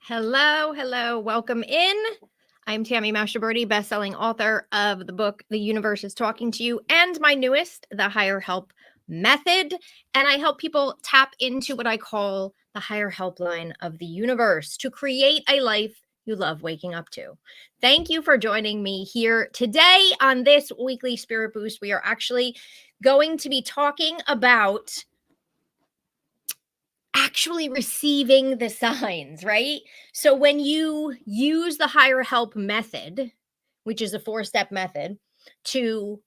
Hello, hello, welcome in. I'm Tammy Mashaberty, best-selling author of the book The Universe is Talking to You and my newest, The Higher Help Method. And I help people tap into what I call the higher helpline of the universe to create a life you love waking up to. Thank you for joining me here today on this weekly Spirit Boost. We are actually going to be talking about actually receiving the signs, right? So when you use the higher help method, which is a 4-step method to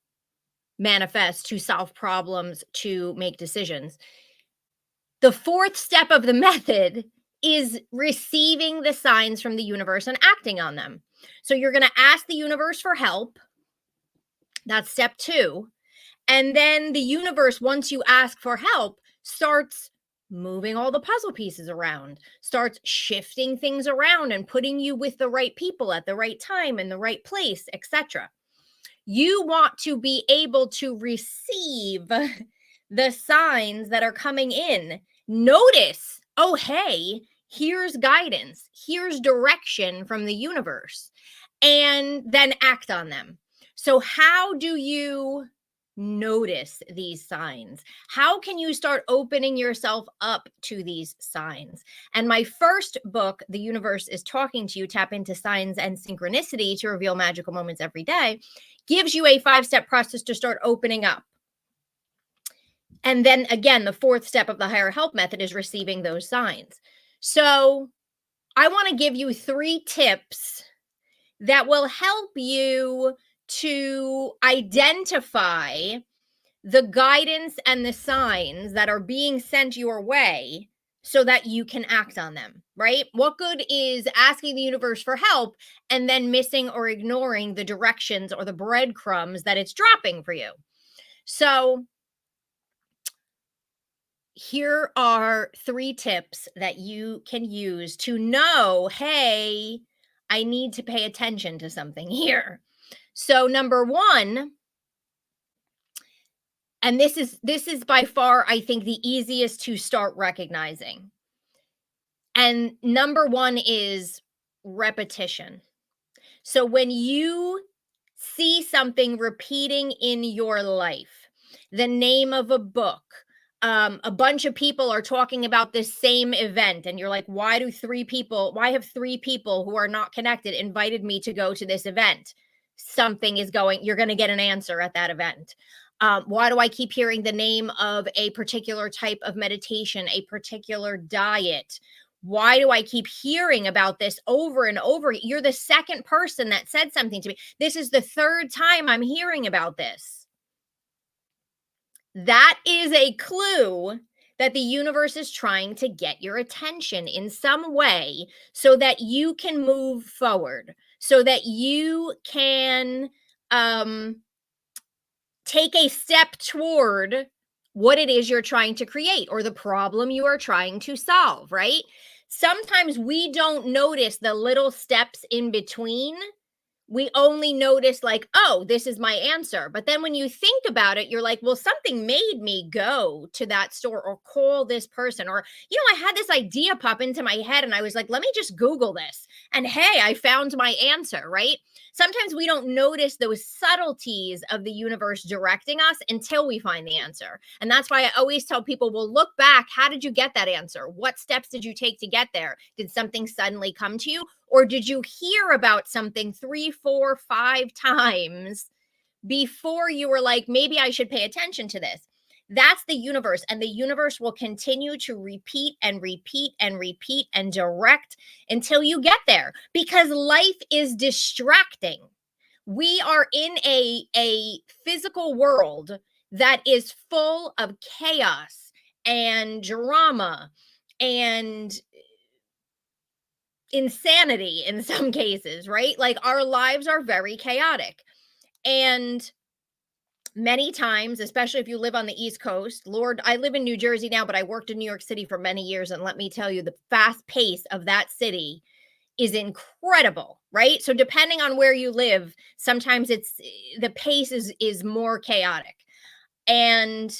manifest, to solve problems, to make decisions, the 4th step of the method is receiving the signs from the universe and acting on them. So you're going to ask the universe for help. That's step 2. And then the universe, once you ask for help, starts moving all the puzzle pieces around, starts shifting things around and putting you with the right people at the right time in the right place, etc. You want to be able to receive the signs that are coming in. Notice, oh, hey, here's guidance, here's direction from the universe, and then act on them. So, how do you notice these signs? How can you start opening yourself up to these signs? And my first book, The Universe is Talking to You, Tap into Signs and Synchronicity to Reveal Magical Moments Every Day, gives you a 5-step process to start opening up. And then again, the 4th step of the higher help method is receiving those signs. So I want to give you 3 tips that will help you to identify the guidance and the signs that are being sent your way so that you can act on them, right? What good is asking the universe for help and then missing or ignoring the directions or the breadcrumbs that it's dropping for you? So, here are 3 tips that you can use to know, hey, I need to pay attention to something here. So, number 1, and this is by far, I think, the easiest to start recognizing. And number 1 is repetition. So when you see something repeating in your life, the name of a book, a bunch of people are talking about this same event, and you're like, why have 3 people who are not connected invited me to go to this event? Something is going, you're going to get an answer at that event. Why do I keep hearing the name of a particular type of meditation, a particular diet? Why do I keep hearing about this over and over? You're the second person that said something to me. This is the 3rd time I'm hearing about this. That is a clue that the universe is trying to get your attention in some way so that you can move forward, so that you can take a step toward what it is you're trying to create or the problem you are trying to solve, right? Sometimes we don't notice the little steps in between. We only notice like, oh, this is my answer. But then when you think about it, you're like, well, something made me go to that store or call this person. Or, I had this idea pop into my head and I was like, let me just Google this. And hey, I found my answer, right? Sometimes we don't notice those subtleties of the universe directing us until we find the answer. And that's why I always tell people, well, look back. How did you get that answer? What steps did you take to get there? Did something suddenly come to you? Or did you hear about something 3, 4, 5 times before you were like, maybe I should pay attention to this? That's the universe. And the universe will continue to repeat and repeat and repeat and direct until you get there, because life is distracting. We are in a physical world that is full of chaos and drama and insanity in some cases, right? Like our lives are very chaotic. And many times, especially if you live on the East Coast, Lord, I live in New Jersey now, but I worked in New York City for many years. And let me tell you, the fast pace of that city is incredible, right? So depending on where you live, sometimes the pace is more chaotic. And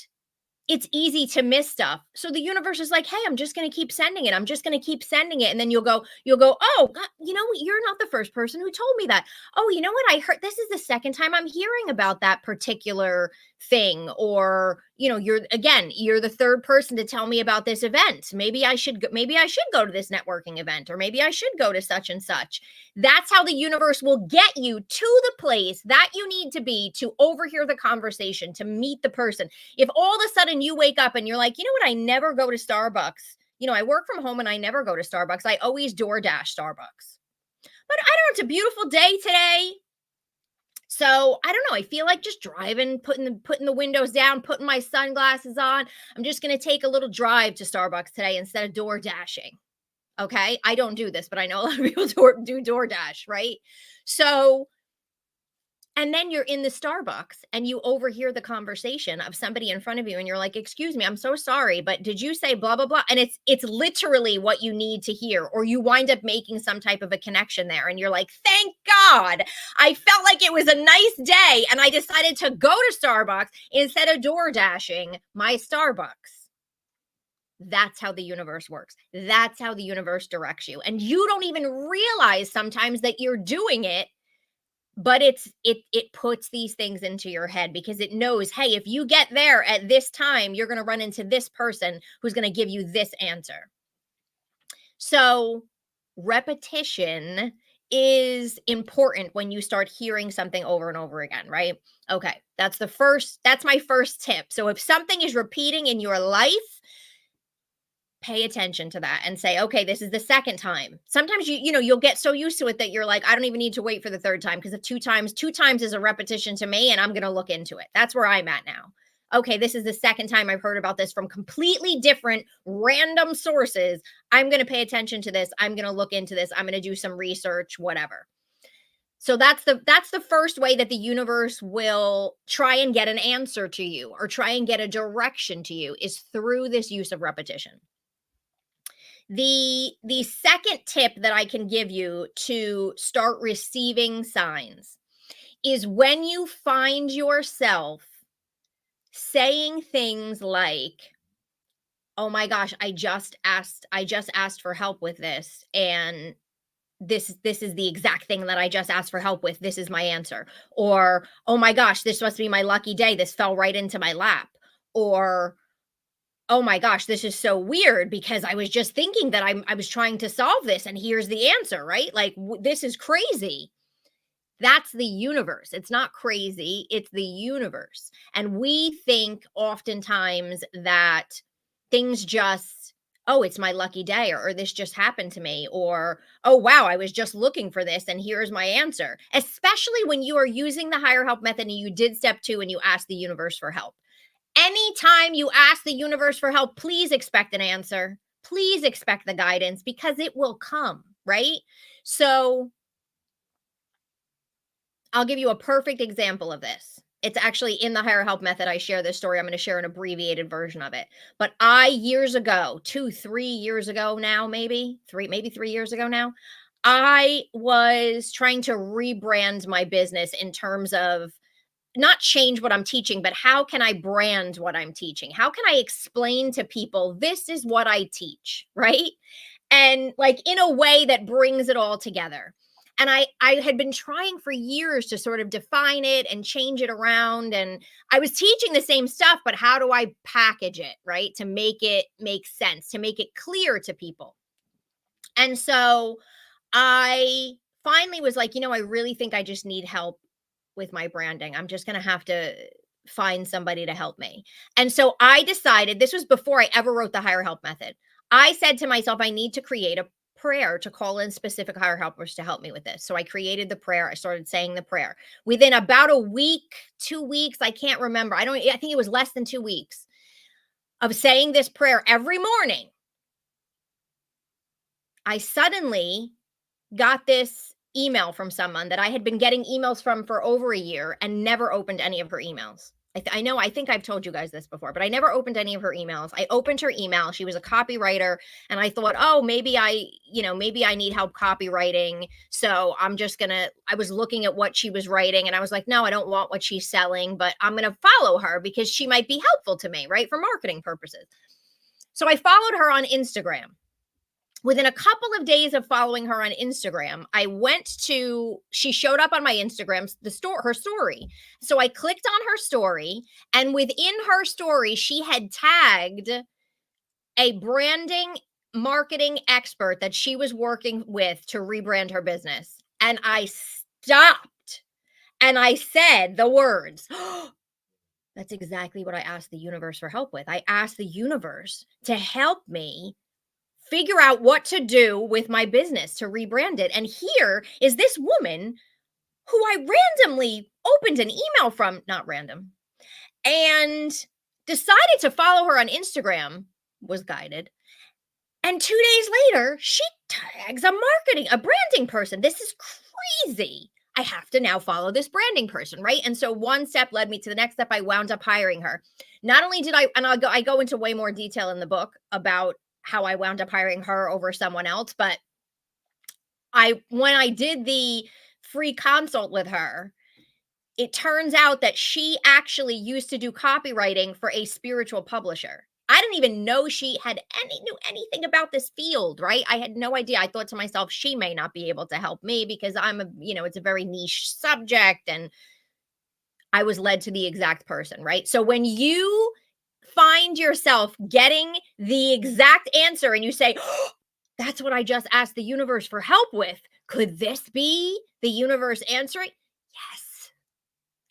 it's easy to miss stuff. So the universe is like, "Hey, I'm just going to keep sending it. I'm just going to keep sending it." And then you'll go, "Oh, God, you know, you're not the first person who told me that. Oh, you know what? I heard this is the second time I'm hearing about that particular thing, or, you're the third person to tell me about this event. Maybe I should go to this networking event, or maybe I should go to such and such." That's how the universe will get you to the place that you need to be to overhear the conversation, to meet the person. If all of a sudden you wake up and you're like, "You know what? I never go to Starbucks. I work from home and I never go to Starbucks. I always DoorDash Starbucks. But I don't know, it's a beautiful day today. So I don't know. I feel like just driving, putting the windows down, putting my sunglasses on. I'm just gonna take a little drive to Starbucks today instead of door dashing." Okay. I don't do this, but I know a lot of people do DoorDash, right? So and then you're in the Starbucks and you overhear the conversation of somebody in front of you and you're like, "Excuse me, I'm so sorry, but did you say blah blah blah?" And it's literally what you need to hear, or you wind up making some type of a connection there and you're like, "Thank God. I felt like it was a nice day and I decided to go to Starbucks instead of door dashing my Starbucks." That's how the universe works. That's how the universe directs you. And you don't even realize sometimes that you're doing it, but it puts these things into your head because it knows, hey, if you get there at this time, you're going to run into this person who's going to give you this answer. So repetition is important when you start hearing something over and over again, right? Okay, that's my first tip. So if something is repeating in your life, pay attention to that and say, "Okay, this is the second time." Sometimes you'll get so used to it that you're like, "I don't even need to wait for the third time because of two times is a repetition to me and I'm going to look into it." That's where I'm at now. Okay, this is the second time I've heard about this from completely different random sources. I'm going to pay attention to this. I'm going to look into this. I'm going to do some research, whatever. So that's the first way that the universe will try and get an answer to you or try and get a direction to you, is through this use of repetition. The second tip that I can give you to start receiving signs is when you find yourself saying things like, "Oh my gosh, I just asked for help with this, and this is the exact thing that I just asked for help with. This is my answer." Or, "Oh my gosh, this must be my lucky day. This fell right into my lap." Or, "Oh my gosh, this is so weird because I was just thinking that I was trying to solve this and here's the answer," right? Like, this is crazy. That's the universe. It's not crazy, it's the universe. And we think oftentimes that things just, "Oh, it's my lucky day," or "this just happened to me," or, "Oh, wow, I was just looking for this and here's my answer." Especially when you are using the higher help method and you did step 2 and you asked the universe for help. Anytime you ask the universe for help, please expect an answer. Please expect the guidance because it will come, right? So I'll give you a perfect example of this. It's actually in the higher help method. I share this story. I'm going to share an abbreviated version of it. But years ago, 3 years ago now, maybe 3 years ago now, I was trying to rebrand my business in terms of not change what I'm teaching, but how can I brand what I'm teaching? How can I explain to people this is what I teach, right? And like in a way that brings it all together. And I had been trying for years to sort of define it and change it around, and I was teaching the same stuff, but how do I package it, right? To make it make sense, to make it clear to people. And so I finally was like, I really think I just need help with my branding. I'm just going to have to find somebody to help me. And so I decided, this was before I ever wrote the higher help method. I said to myself, I need to create a prayer to call in specific higher helpers to help me with this. So I created the prayer. I started saying the prayer. Within about a week, 2 weeks, I can't remember. I think it was less than 2 weeks of saying this prayer every morning. I suddenly got this email from someone that I had been getting emails from for over a year and never opened any of her emails. I think I've told you guys this before, but I never opened any of her emails. I opened her email. She was a copywriter, and I thought, "Oh, maybe I need help copywriting." So I was looking at what she was writing and I was like, "No, I don't want what she's selling, but I'm going to follow her because she might be helpful to me, right? For marketing purposes." So I followed her on Instagram. Within a couple of days of following her on Instagram, she showed up on my Instagram, her story. So I clicked on her story, and within her story, she had tagged a branding marketing expert that she was working with to rebrand her business. And I stopped and I said the words, that's exactly what I asked the universe for help with. I asked the universe to help me figure out what to do with my business to rebrand it. And here is this woman who I randomly opened an email from, not random, and decided to follow her on Instagram, was guided. And 2 days later, she tags a branding person. This is crazy. I have to now follow this branding person, right? And so one step led me to the next step. I wound up hiring her. Not only did I go into way more detail in the book about how I wound up hiring her over someone else, but when I did the free consult with her, it turns out that she actually used to do copywriting for a spiritual publisher. I didn't even know she knew anything about this field, right? I had no idea. I thought to myself, she may not be able to help me because it's a very niche subject, and I was led to the exact person, right? So when you find yourself getting the exact answer and you say, oh, that's what I just asked the universe for help with. Could this be the universe answering? Yes.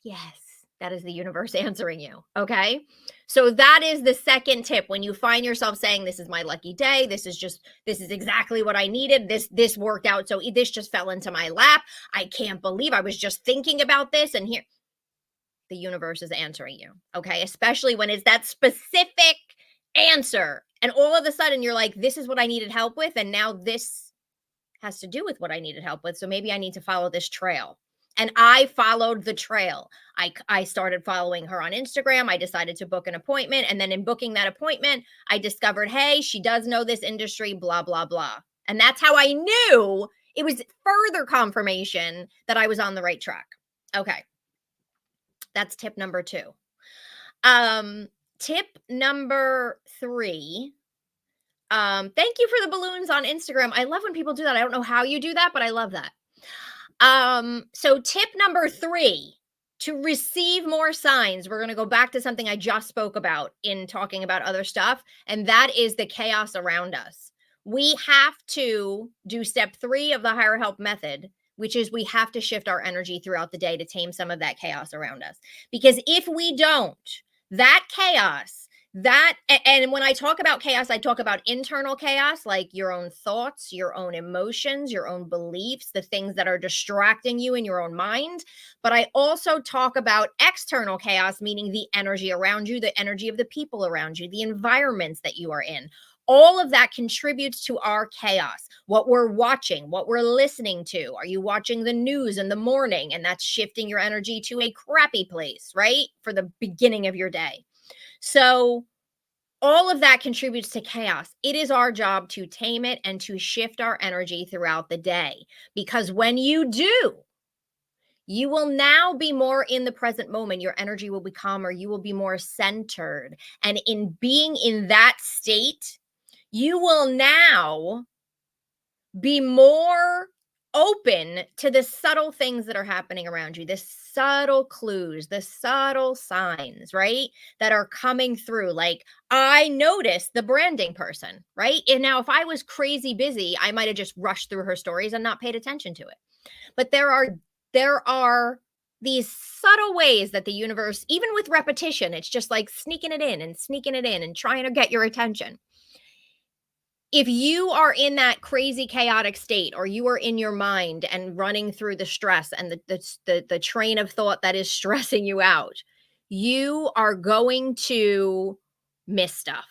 Yes. That is the universe answering you. Okay. So that is the second tip. When you find yourself saying, this is my lucky day, this is exactly what I needed. This worked out. So this just fell into my lap. I can't believe I was just thinking about this. And here, the universe is answering you. Okay. Especially when it's that specific answer. And all of a sudden you're like, this is what I needed help with. And now this has to do with what I needed help with. So maybe I need to follow this trail. And I followed the trail. I started following her on Instagram. I decided to book an appointment. And then in booking that appointment, I discovered, hey, she does know this industry, blah, blah, blah. And that's how I knew it was further confirmation that I was on the right track. Okay. That's tip number 2. Tip number 3. Thank you for the balloons on Instagram. I love when people do that. I don't know how you do that, but I love that. So tip number 3, to receive more signs, we're going to go back to something I just spoke about in talking about other stuff, and that is the chaos around us. We have to do step 3 of the higher help method, which is we have to shift our energy throughout the day to tame some of that chaos around us. Because if we don't, that chaos, and when I talk about chaos, I talk about internal chaos, like your own thoughts, your own emotions, your own beliefs, the things that are distracting you in your own mind. But I also talk about external chaos, meaning the energy around you, the energy of the people around you, the environments that you are in. All of that contributes to our chaos. What we're watching, what we're listening to. Are you watching the news in the morning? And that's shifting your energy to a crappy place, right? For the beginning of your day. So all of that contributes to chaos. It is our job to tame it and to shift our energy throughout the day. Because when you do, you will now be more in the present moment. Your energy will be calmer. You will be more centered. And in being in that state, you will now be more open to the subtle things that are happening around you, the subtle clues, the subtle signs, right? That are coming through. Like I noticed the branding person, right? And now if I was crazy busy, I might have just rushed through her stories and not paid attention to it. But there are these subtle ways that the universe, even with repetition, it's just like sneaking it in and trying to get your attention. If you are in that crazy chaotic state, or you are in your mind and running through the stress and the train of thought that is stressing you out, you are going to miss stuff.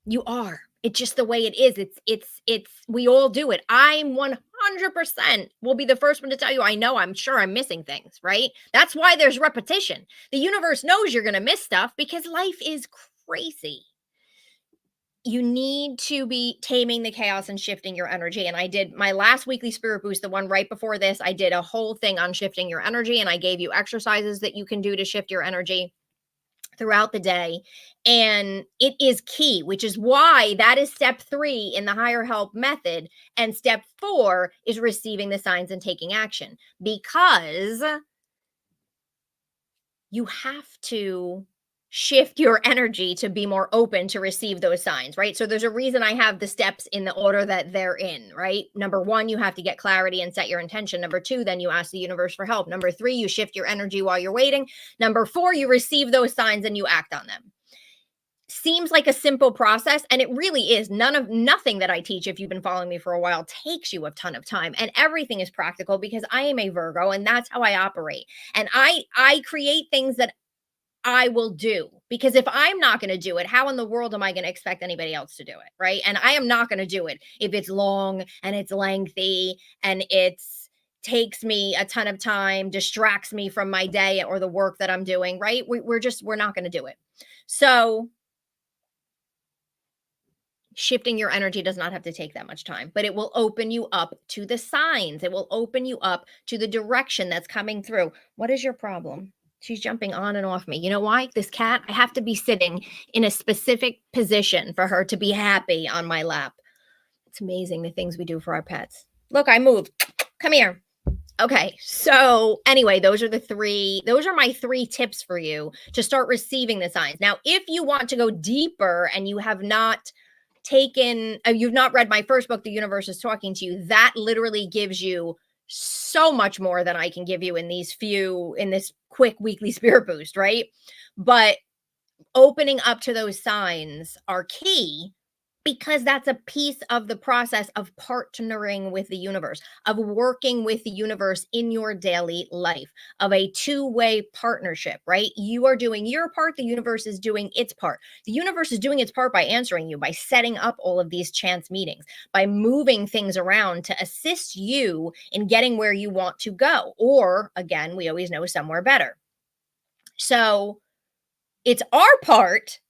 You are. It's just the way it is. It's we all do it. I'm 100% 100% will be the first one to tell you, I know, I'm sure I'm missing things, right? That's why there's repetition. The universe knows you're going to miss stuff because life is crazy. You need to be taming the chaos and shifting your energy. And I did my last weekly spirit boost, the one right before this. I did a whole thing on shifting your energy, and I gave you exercises that you can do to shift your energy throughout the day. And it is key, which is why that is step 3 in the higher help method. And step 4 is receiving the signs and taking action, because you have to shift your energy to be more open to receive those signs, right? So there's a reason I have the steps in the order that they're in, right? Number 1, you have to get clarity and set your intention. Number 2, then you ask the universe for help. Number 3, you shift your energy while you're waiting. Number 4, you receive those signs and you act on them. Seems like a simple process, and it really is. Nothing that I teach, if you've been following me for a while, takes you a ton of time, and everything is practical because I am a Virgo and that's how I operate. And I create things that I will do, because if I'm not going to do it, how in the world am I going to expect anybody else to do it? Right. And I am not going to do it if it's long and it's lengthy and it's takes me a ton of time, distracts me from my day or the work that I'm doing. Right. We're not going to do it. So shifting your energy does not have to take that much time, but it will open you up to the signs. It will open you up to the direction that's coming through. What is your problem? She's jumping on and off me. You know why? This cat, I have to be sitting in a specific position for her to be happy on my lap. It's amazing the things we do for our pets. Look, I moved. Come here. Okay. So, anyway, those are my 3 tips for you to start receiving the signs. Now, if you want to go deeper and you have not you've not read my first book, The Universe is Talking to You, that literally gives you so much more than I can give you in this quick weekly spirit boost, right? But opening up to those signs are key, because that's a piece of the process of partnering with the universe, of working with the universe in your daily life, of a two-way partnership, right? You are doing your part, the universe is doing its part. The universe is doing its part by answering you, by setting up all of these chance meetings, by moving things around to assist you in getting where you want to go. Or, again, we always know somewhere better. So it's our part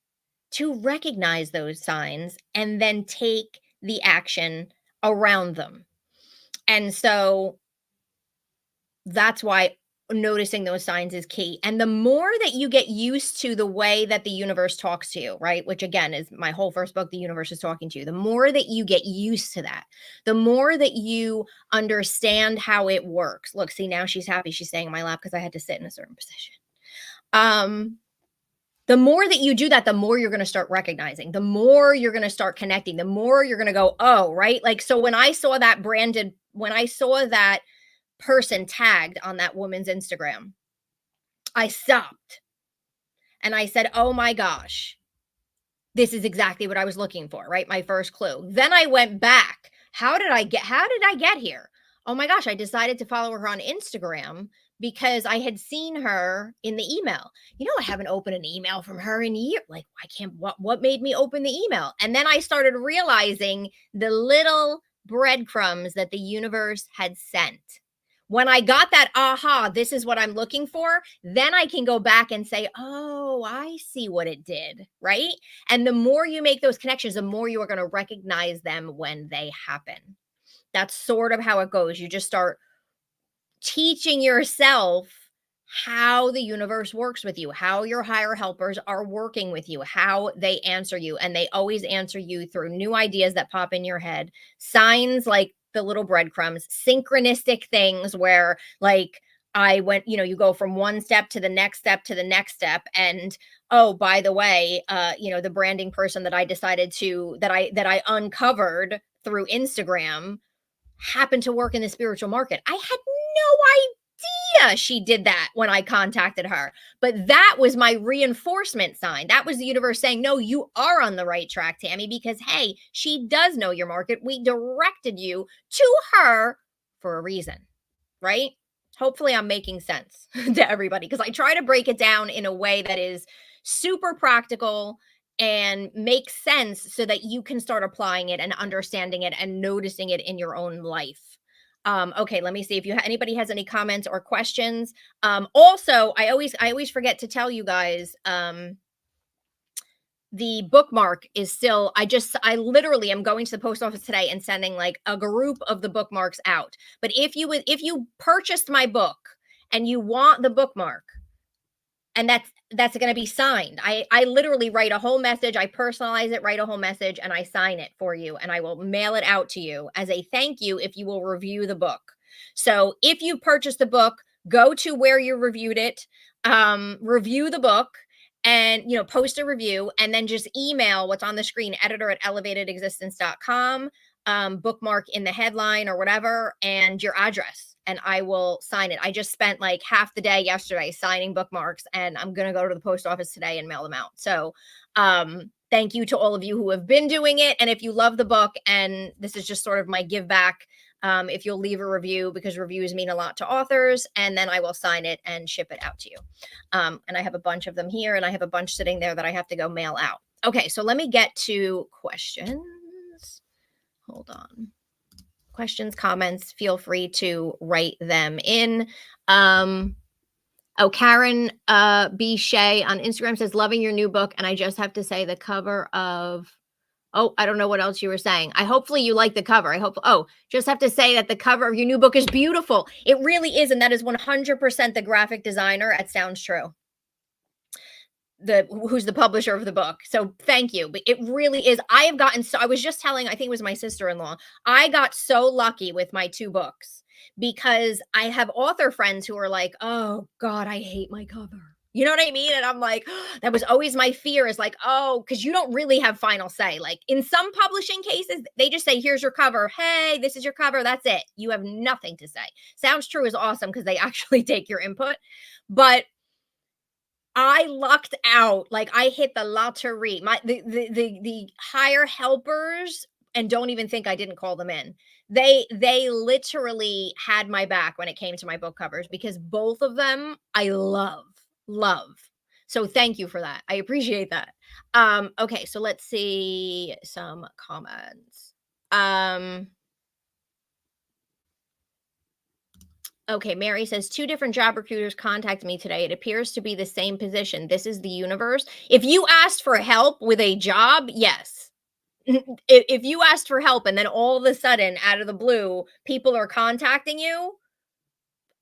to recognize those signs and then take the action around them. And so that's why noticing those signs is key. And the more that you get used to the way that the universe talks to you, right? Which again is my whole first book, The Universe is Talking to You. The more that you get used to that, the more that you understand how it works. Look, see, now she's happy. She's staying in my lap because I had to sit in a certain position. The more that you do that, the more you're going to start recognizing, the more you're going to start connecting, the more you're going to go, oh, right. Like, so when I saw that person tagged on that woman's Instagram, I stopped and I said, oh my gosh, this is exactly what I was looking for, right? My first clue. Then I went back. How did I get here? Oh my gosh, I decided to follow her on Instagram because I had seen her in the email. You know, I haven't opened an email from her in a year. Like, I can't, what made me open the email? And then I started realizing the little breadcrumbs that the universe had sent. When I got that, aha, this is what I'm looking for, then I can go back and say, oh, I see what it did, right? And the more you make those connections, the more you are going to recognize them when they happen. That's sort of how it goes. You just start teaching yourself how the universe works with you, how your higher helpers are working with you, how they answer you. And they always answer you through new ideas that pop in your head, signs like the little breadcrumbs, synchronistic things where, like, I went, you go from one step to the next step to the next step. And oh, by the way, the branding person that I decided that I uncovered through Instagram happened to work in the spiritual market. I had no idea she did that when I contacted her. But that was my reinforcement sign. That was the universe saying, no, you are on the right track, Tammy, because, hey, she does know your market. We directed you to her for a reason, right? Hopefully I'm making sense to everybody, because I try to break it down in a way that is super practical and makes sense so that you can start applying it and understanding it and noticing it in your own life. Okay, let me see if anybody has any comments or questions. Also, I always forget to tell you guys, the bookmark is still, I literally am going to the post office today and sending like a group of the bookmarks out. But if you purchased my book and you want the bookmark, and that's going to be signed. I literally write a whole message, I personalize it, write a whole message, and I sign it for you, and I will mail it out to you as a thank you if you will review the book. So if you purchased the book, go to where you reviewed it, review the book, and post a review, and then just email what's on the screen, editor@elevatedexistence.com, bookmark in the headline or whatever, and your address, and I will sign it. I just spent like half the day yesterday signing bookmarks, and I'm going to go to the post office today and mail them out. So, thank you to all of you who have been doing it. And if you love the book, and this is just sort of my give back, if you'll leave a review, because reviews mean a lot to authors, and then I will sign it and ship it out to you. And I have a bunch of them here, and I have a bunch sitting there that I have to go mail out. Okay, so let me get to questions. Hold on. Questions, comments, feel free to write them in. Karen B. Shea on Instagram says, loving your new book. And I just have to say the cover of, I don't know what else you were saying. Hopefully you like the cover. Just have to say that the cover of your new book is beautiful. It really is. And that is 100% the graphic designer at Sounds True, who's the publisher of the book. So thank you. But it really is. I was just telling, I think it was my sister-in-law, I got so lucky with my 2 books, because I have author friends who are like, oh God, I hate my cover. You know what I mean? And I'm like, that was always my fear, is like, because you don't really have final say. Like in some publishing cases, they just say, here's your cover. Hey, this is your cover. That's it. You have nothing to say. Sounds True is awesome because they actually take your input. But I lucked out. Like I hit the lottery. The higher helpers, and don't even think I didn't call them in. They literally had my back when it came to my book covers, because both of them I love. So thank you for that. I appreciate that. Okay, so let's see some comments. Okay, Mary says 2 different job recruiters contacted me today. It appears to be the same position. This is the universe. If you asked for help with a job, yes. If you asked for help and then all of a sudden, out of the blue, people are contacting you,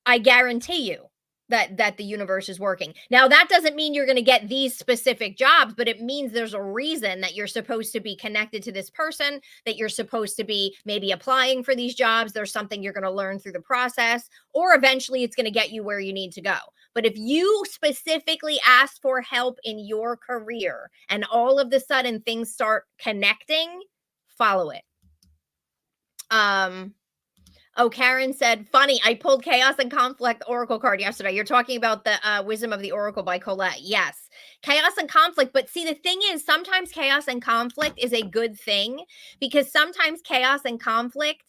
I guarantee you that the universe is working. Now, that doesn't mean you're going to get these specific jobs, but it means there's a reason that you're supposed to be connected to this person, that you're supposed to be maybe applying for these jobs. There's something you're going to learn through the process, or eventually it's going to get you where you need to go. But if you specifically ask for help in your career and all of a sudden things start connecting, follow it. Karen said, funny, I pulled Chaos and Conflict Oracle card yesterday. You're talking about the Wisdom of the Oracle by Colette. Yes. Chaos and conflict. But see, the thing is, sometimes chaos and conflict is a good thing, because sometimes chaos and conflict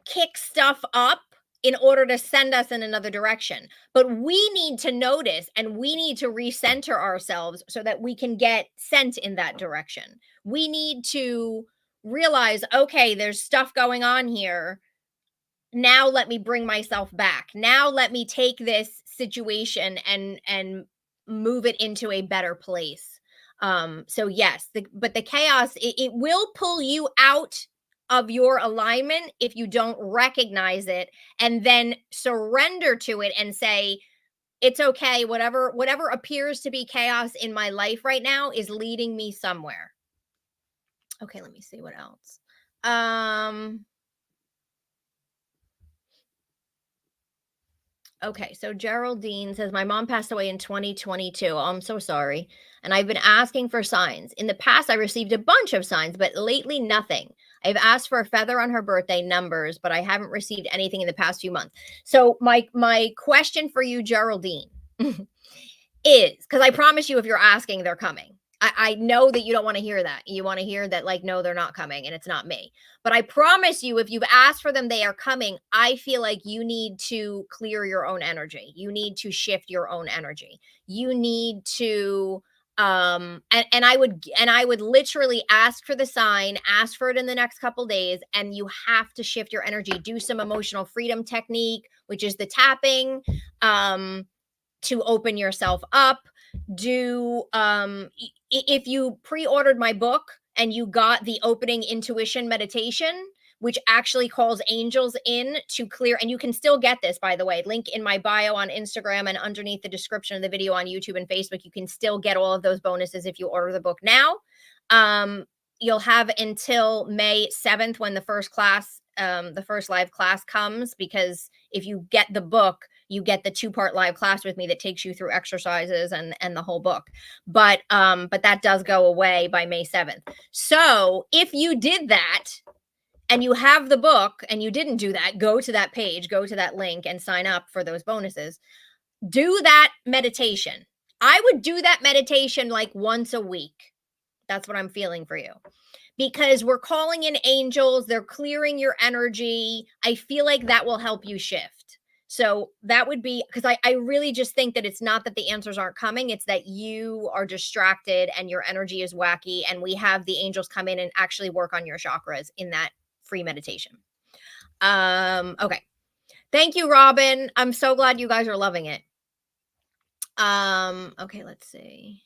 kick stuff up in order to send us in another direction. But we need to notice, and we need to recenter ourselves so that we can get sent in that direction. We need to realize, okay, there's stuff going on here. Now let me bring myself back. Now let me take this situation and move it into a better place. So yes, but the chaos, it will pull you out of your alignment if you don't recognize it and then surrender to it and say, it's okay, whatever appears to be chaos in my life right now is leading me somewhere. Okay, let me see what else. Okay, so Geraldine says, my mom passed away in 2022. Oh, I'm so sorry. And I've been asking for signs. In the past, I received a bunch of signs, but lately nothing. I've asked for a feather on her birthday, numbers, but I haven't received anything in the past few months. So my question for you, Geraldine, is, because I promise you, if you're asking, they're coming. I know that you don't want to hear that. You want to hear that, like, no, they're not coming and it's not me. But I promise you, if you've asked for them, they are coming. I feel like you need to clear your own energy. You need to shift your own energy. You need to And I would literally ask for the sign, ask for it in the next couple days, and you have to shift your energy, do some emotional freedom technique, which is the tapping, um to open yourself up. Do if you pre-ordered my book and you got the opening intuition meditation, which actually calls angels in to clear, and you can still get this, by the way, link in my bio on Instagram and underneath the description of the video on YouTube and Facebook. You can still get all of those bonuses if you order the book now. um you'll have until May 7th when the first live class comes, because if you get the book, you get the 2-part live class with me that takes you through exercises and the whole book. But that does go away by May 7th. So if you did that and you have the book and you didn't do that, go to that page, go to that link and sign up for those bonuses. Do that meditation. I would do that meditation like once a week. That's what I'm feeling for you, because we're calling in angels, they're clearing your energy. I feel like that will help you shift. So that would be, because I really just think that it's not that the answers aren't coming, it's that you are distracted and your energy is wacky. And we have the angels come in and actually work on your chakras in that free meditation. Okay. Thank you, Robin. I'm so glad you guys are loving it. Okay, let's see.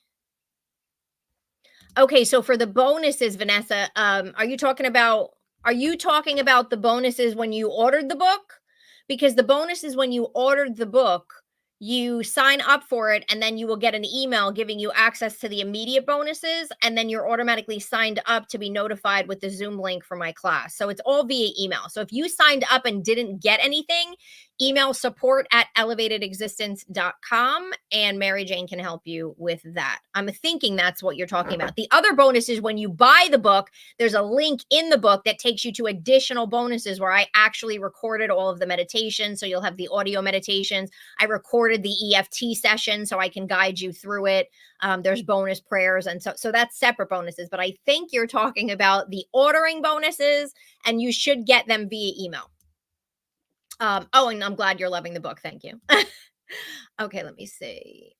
Okay, so for the bonuses, Vanessa, are you talking about the bonuses when you ordered the book? Because the bonuses when you ordered the book, you sign up for it and then you will get an email giving you access to the immediate bonuses, and then you're automatically signed up to be notified with the Zoom link for my class. So it's all via email. So if you signed up and didn't get anything, email support@elevatedexistence.com and Mary Jane can help you with that. I'm thinking that's what you're talking about. The other bonus is when you buy the book, there's a link in the book that takes you to additional bonuses where I actually recorded all of the meditations. So you'll have the audio meditations. I recorded the EFT session so I can guide you through it. There's bonus prayers. And so that's separate bonuses. But I think you're talking about the ordering bonuses, and you should get them via email. Oh, and I'm glad you're loving the book. Thank you. Okay, let me see.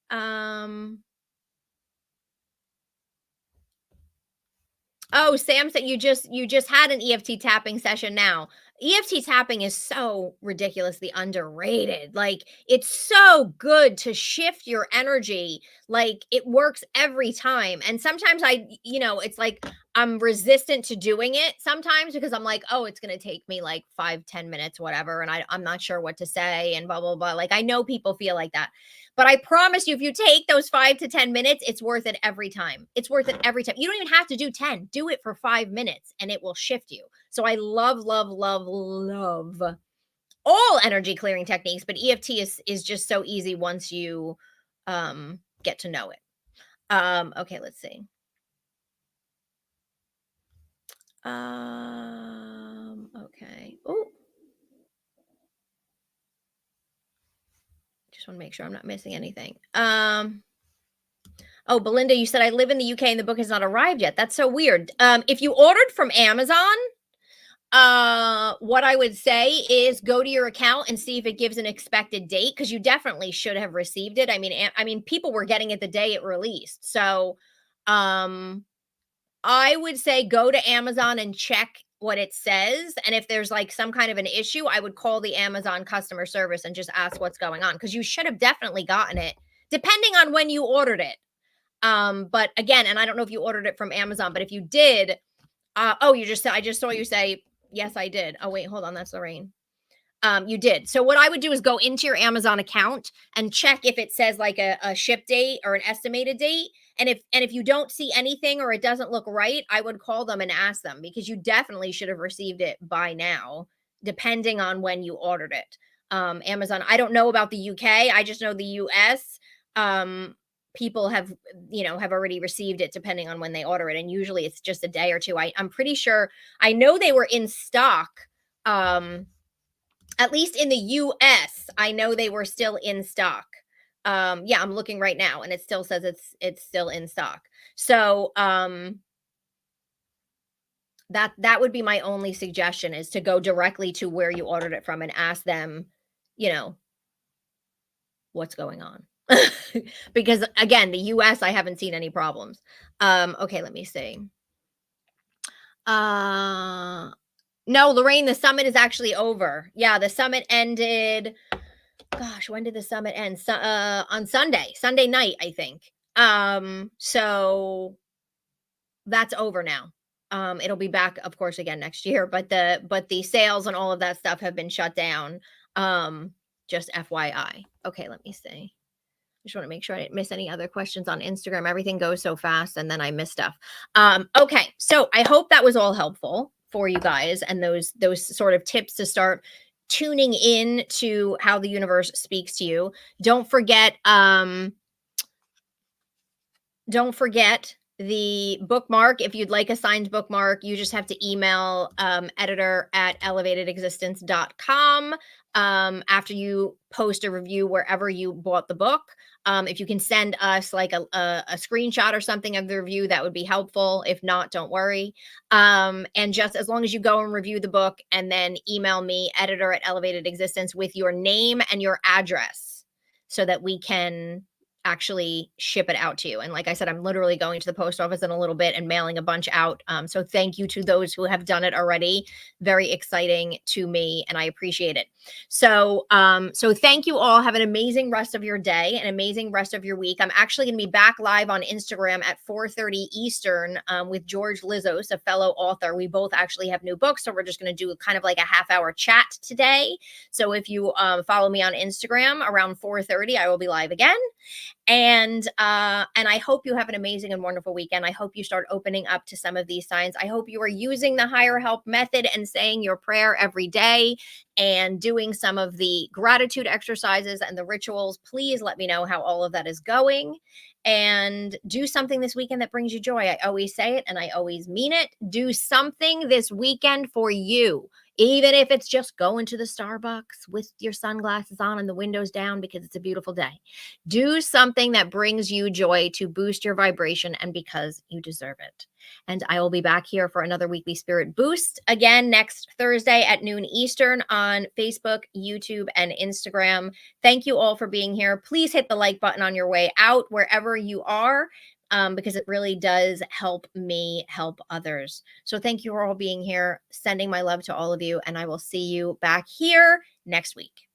Oh, Sam said you just had an EFT tapping session now. EFT tapping is so ridiculously underrated. Like, it's so good to shift your energy. Like, it works every time. And sometimes it's like I'm resistant to doing it sometimes because I'm like, oh, it's gonna take me like 5-10 minutes, whatever. And I'm not sure what to say and blah, blah, blah. Like, I know people feel like that. But I promise you, if you take those 5 to 10 minutes, it's worth it every time. It's worth it every time. You don't even have to do 10. Do it for 5 minutes and it will shift you. So I love, love, love, love all energy clearing techniques, but EFT is just so easy once you get to know it. Okay, let's see. Okay. Oh, just want to make sure I'm not missing anything. Oh, Belinda, you said I live in the UK and the book has not arrived yet. That's so weird. If you ordered from Amazon, what I would say is go to your account and see if it gives an expected date, because you definitely should have received it. I mean, people were getting it the day it released. So, I would say go to Amazon and check what it says. And if there's like some kind of an issue, I would call the Amazon customer service and just ask what's going on, because you should have definitely gotten it depending on when you ordered it. But again, and I don't know if you ordered it from Amazon, but if you did, I just saw you say, yes, I did. Oh, wait, hold on. That's Lorraine. You did. So what I would do is go into your Amazon account and check if it says like a ship date or an estimated date. And if you don't see anything or it doesn't look right, I would call them and ask them, because you definitely should have received it by now, depending on when you ordered it. Amazon, I don't know about the UK. I just know the US. People have already received it depending on when they order it. And usually it's just a day or two. I'm pretty sure, I know they were in stock. At least in the US, I know they were still in stock. Yeah, I'm looking right now and it still says it's still in stock. So, that would be my only suggestion, is to go directly to where you ordered it from and ask them, you know, what's going on. Because again, the US, I haven't seen any problems. Okay, let me see. Uh no, Lorraine, the summit is actually over. Yeah, the summit ended. Gosh, when did the summit end? On Sunday night, I think. So that's over now. It'll be back, of course, again next year, but the sales and all of that stuff have been shut down. Um, just FYI. Okay, let me see. Just want to make sure I didn't miss any other questions on Instagram. Everything goes so fast and then I miss stuff. Okay, so I hope that was all helpful for you guys and those sort of tips to start tuning in to how the universe speaks to you. Don't forget don't forget the bookmark. If you'd like a signed bookmark, you just have to email editor@elevatedexistence.com after you post a review wherever you bought the book. If you can send us like a screenshot or something of the review, that would be helpful. If not, don't worry. And just as long as you go and review the book and then email me, editor@elevatedexistence, with your name and your address so that we can actually ship it out to you. And like I said, I'm literally going to the post office in a little bit and mailing a bunch out. So thank you to those who have done it already. Very exciting to me, and I appreciate it. So, so thank you all. Have an amazing rest of your day, an amazing rest of your week. I'm actually going to be back live on Instagram at 4:30 Eastern with George Lizos, a fellow author. We both actually have new books, so we're just going to do kind of like a half-hour chat today. So if you follow me on Instagram around 4:30, I will be live again. And I hope you have an amazing and wonderful weekend. I hope you start opening up to some of these signs. I hope you are using the higher help method and saying your prayer every day and doing some of the gratitude exercises and the rituals. Please let me know how all of that is going, and do something this weekend that brings you joy. I always say it and I always mean it. Do something this weekend for you. Even if it's just going to the Starbucks with your sunglasses on and the windows down because it's a beautiful day. Do something that brings you joy to boost your vibration and because you deserve it. And I will be back here for another weekly spirit boost again next Thursday at noon Eastern on Facebook, YouTube, and Instagram. Thank you all for being here. Please hit the like button on your way out wherever you are. Because it really does help me help others. So thank you for all being here, sending my love to all of you, and I will see you back here next week.